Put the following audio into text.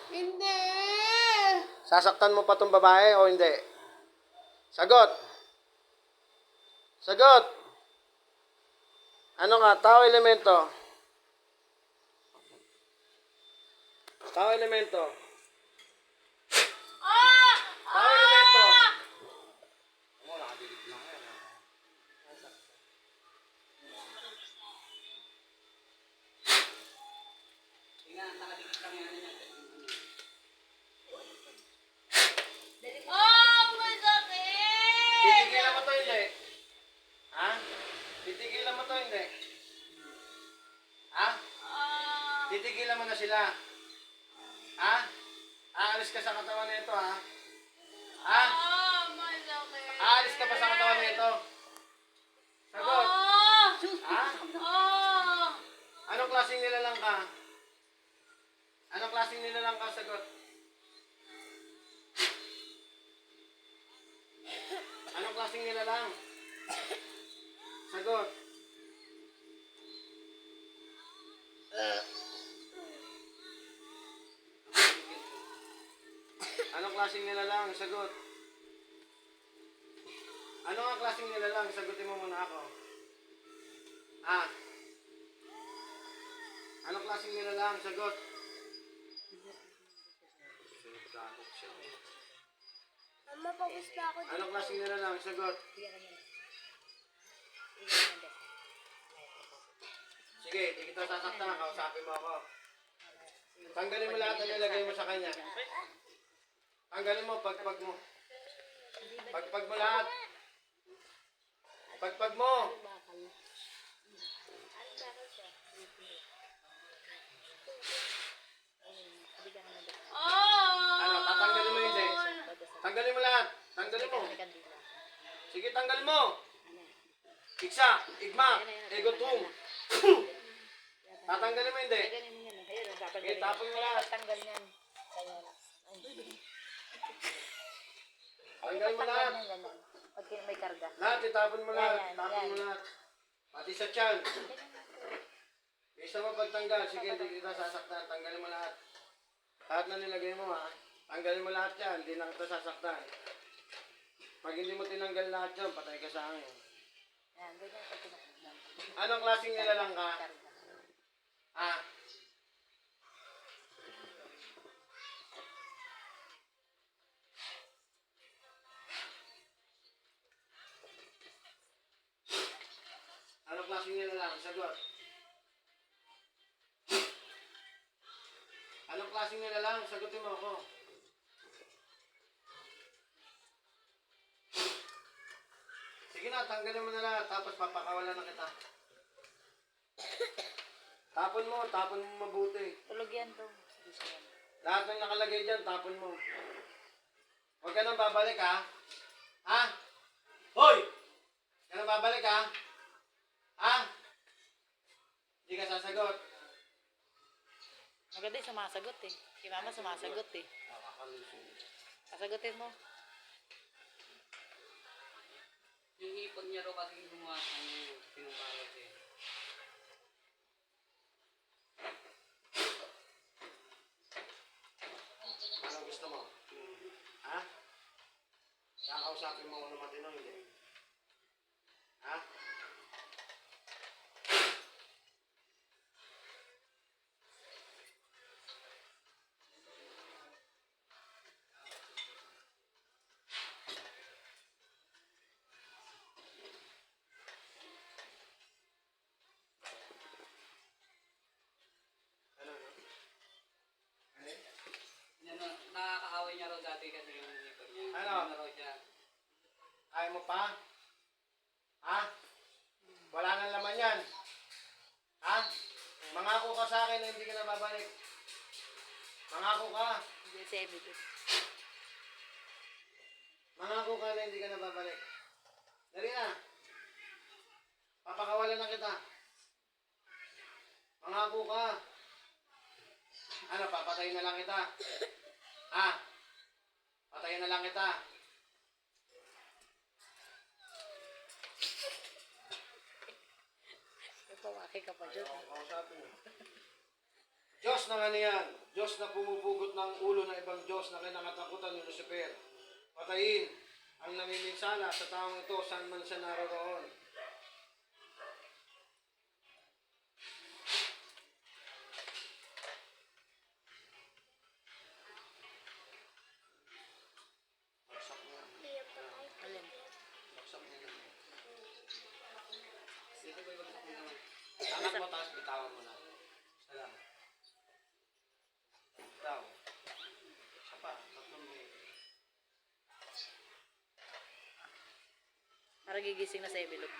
Hindi. Sasaktan mo pa tong babae o hindi? Sagot. Sagot. Ano nga? Tao elemento. Tao elemento. Tao elemento. Masakit! Titigilan mo to hindi? Ha? Titigilan mo to hindi? Ha? Titigilan mo na sila. Ha? Aalis ka sa katawan nito ha? Ha? Masakit! Aalis ka pa sa katawan nito? Sagot. Ha? Anong klaseng nilalang ka? Anong klaseng nilalang ka? Sagot. Anong klaseng nilalang? Sagot. Anong klaseng nilalang? Sagot. Ano nga klaseng nilalang? Sagutin mo muna ako. Ah. Anong klaseng nilalang? Sagot. Mama, pagos na ako dito. Anong klaseng nilalang? Sagot. Sige, di kita sasaktan. Kausapin mo ako. Tanggalin mo lahat ang nilagay mo sa kanya. Tanggalin mo, pagpag mo. Pagpag mo lahat. Pagpag mo. Ano, tatanggalin mo hindi? Tanggalin mo lahat. Tanggalin mo. Sige, tanggalin mo. Iksa, igma, egotum. Tatanggalin mo hindi? Sige, tapon mo lahat. Tanggal niyan. Tanggal mo lahat. Pag may karga. Lahat, itapon mo lahat. Yan, Tapon mo yan. lahat. Pati sa tiyan. Isa mo pagtanggal. Sige, hindi kita sasaktan. Tanggalin mo lahat. Lahat na nilagay mo ha. Tanggalin mo lahat yan. Hindi na kita sasaktan. Pag hindi mo tinanggal lahat yan, patay ka sa akin. Yan, ganyan pag tinakbo. Anong klaseng nilalang ka? Ah. Anong klaseng nilalang? Sagot. Anong klaseng nilalang? Sagutin mo ako. Sige na, tanggalin mo na lahat. Tapos papakawalan na kita. Tapon mo mabuti. Tulog yan to. Sige siya yan. Lahat ng nakalagay dyan, tapon mo. Huwag ka nang babalik ha. Ha? Hoy! Huwag ka nang babalik ha. Ha? Hindi ka sasagot. Maganda yung sumasagot eh. Si mama sumasagot eh. Sasagutin mo. Yung ipon niya ro kasi gumawa ng pinubalot eh. Anong gusto mo? Ha? Kakausapin mo kung matino, hindi. Ha? Ano? Yan, nakakaaway niya ro dati kasi yung ipon niya. Ano? Ano raw siya. Ayaw mo pa? Ha? Wala nang laman yan. Ha? Mangako ka sa akin na hindi ka na babalik. Mangako ka. Hindi sa evidence. Mangako ka na hindi ka na babalik. Dali na. Papakawalan na kita. Mangako ka. Ano, papatayin na lang kita. Ha? Patayin na lang kita. Pawaki ka pa dyan. Kausapin mo. Diyos ng ano yan? Diyos na pumupugot ng ulo ng ibang Diyos na kinakatakutan ni Lucifer. Patayin ang namiminsala sa taong ito saan man siya naroroon. Baksak mo. Alin? Baksak mo na. Dito ba yung naman? Anak mo, tapos bitawan mo na. Salam. Bitaw. Isa pa, tatlong beses. Para gigising na sa Ebilog.